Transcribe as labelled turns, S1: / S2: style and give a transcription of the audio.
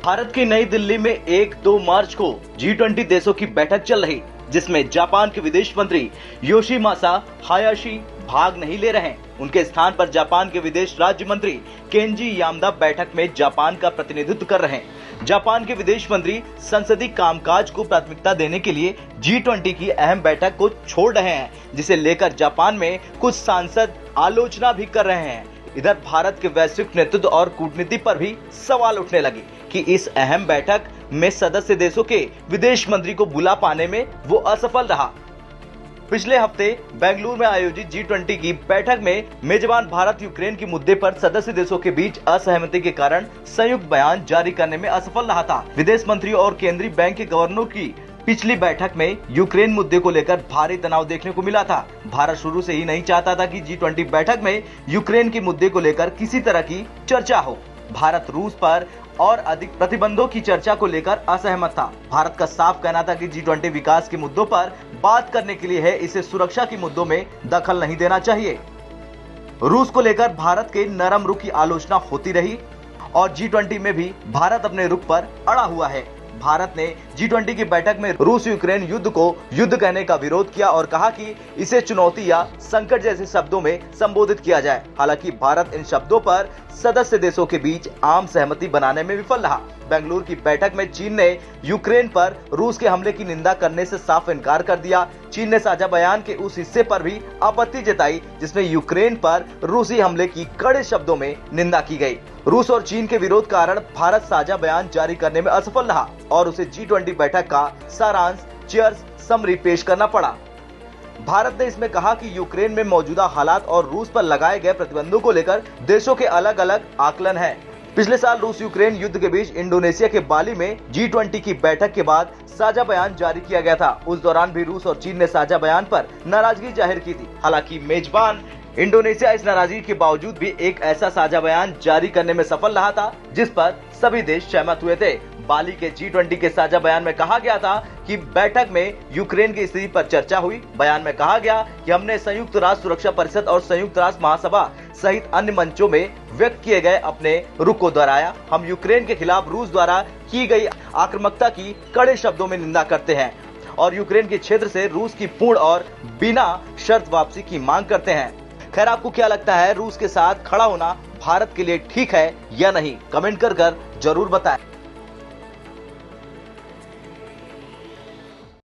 S1: भारत की नई दिल्ली में 1-2 मार्च को G20 देशों की बैठक चल रही, जिसमें जापान के विदेश मंत्री योशिमासा हायाशी भाग नहीं ले रहे हैं। उनके स्थान पर जापान के विदेश राज्य मंत्री केंजी यामादा बैठक में जापान का प्रतिनिधित्व कर रहे हैं। जापान के विदेश मंत्री संसदीय कामकाज को प्राथमिकता देने के लिए G20 की अहम बैठक को छोड़ रहे हैं, जिसे लेकर जापान में कुछ सांसद आलोचना भी कर रहे हैं। इधर भारत के वैश्विक नेतृत्व और कूटनीति पर भी सवाल उठने लगे कि इस अहम बैठक में सदस्य देशों के विदेश मंत्री को बुला पाने में वो असफल रहा। पिछले हफ्ते बेंगलुरु में आयोजित G20 की बैठक में मेजबान भारत यूक्रेन के मुद्दे पर सदस्य देशों के बीच असहमति के कारण संयुक्त बयान जारी करने में असफल रहा था। विदेश मंत्री और केंद्रीय बैंक के गवर्नरों की पिछली बैठक में यूक्रेन मुद्दे को लेकर भारी तनाव देखने को मिला था। भारत शुरू से ही नहीं चाहता था कि G20 बैठक में यूक्रेन के मुद्दे को लेकर किसी तरह की चर्चा हो। भारत रूस पर और अधिक प्रतिबंधों की चर्चा को लेकर असहमत था। भारत का साफ कहना था कि G20 विकास के मुद्दों पर बात करने के लिए है, इसे सुरक्षा के मुद्दों में दखल नहीं देना चाहिए। रूस को लेकर भारत के नरम रुख की आलोचना होती रही और G20 में भी भारत अपने रुख पर अड़ा हुआ है। भारत ने G20 की बैठक में रूस यूक्रेन युद्ध को युद्ध कहने का विरोध किया और कहा कि इसे चुनौती या संकट जैसे शब्दों में संबोधित किया जाए। हालांकि भारत इन शब्दों पर सदस्य देशों के बीच आम सहमति बनाने में विफल रहा। बेंगलुरु की बैठक में चीन ने यूक्रेन पर रूस के हमले की निंदा करने से साफ इनकार कर दिया। चीन ने साझा बयान के उस हिस्से पर भी आपत्ति जताई जिसमें यूक्रेन पर रूसी हमले की कड़े शब्दों में निंदा की गई। रूस और चीन के विरोध कारण भारत साझा बयान जारी करने में असफल रहा और उसे G20 बैठक का सारांश चीयर्स समरी पेश करना पड़ा। भारत ने इसमें कहा कि यूक्रेन में मौजूदा हालात और रूस पर लगाए गए प्रतिबंधों को लेकर देशों के अलग अलग आकलन है। पिछले साल रूस यूक्रेन युद्ध के बीच इंडोनेशिया के बाली में G20 की बैठक के बाद साझा बयान जारी किया गया था। उस दौरान भी रूस और चीन ने साझा बयान पर नाराजगी जाहिर की थी। हालांकि मेजबान इंडोनेशिया इस नाराजगी के बावजूद भी एक ऐसा साझा बयान जारी करने में सफल रहा था जिस पर सभी देश सहमत हुए थे। बाली के G20 के साझा बयान में कहा गया था कि बैठक में यूक्रेन की स्थिति पर चर्चा हुई। बयान में कहा गया कि हमने संयुक्त राष्ट्र सुरक्षा परिषद और संयुक्त राष्ट्र महासभा सहित अन्य मंचों में व्यक्त किए गए अपने रुख को दोहराया। हम यूक्रेन के खिलाफ रूस द्वारा की गई आक्रामकता की कड़े शब्दों में निंदा करते हैं और यूक्रेन के क्षेत्र से रूस की पूर्ण और बिना शर्त वापसी की मांग करते हैं। खैर, आपको क्या लगता है, रूस के साथ खड़ा होना भारत के लिए ठीक है या नहीं? कमेंट कर जरूर बताएं।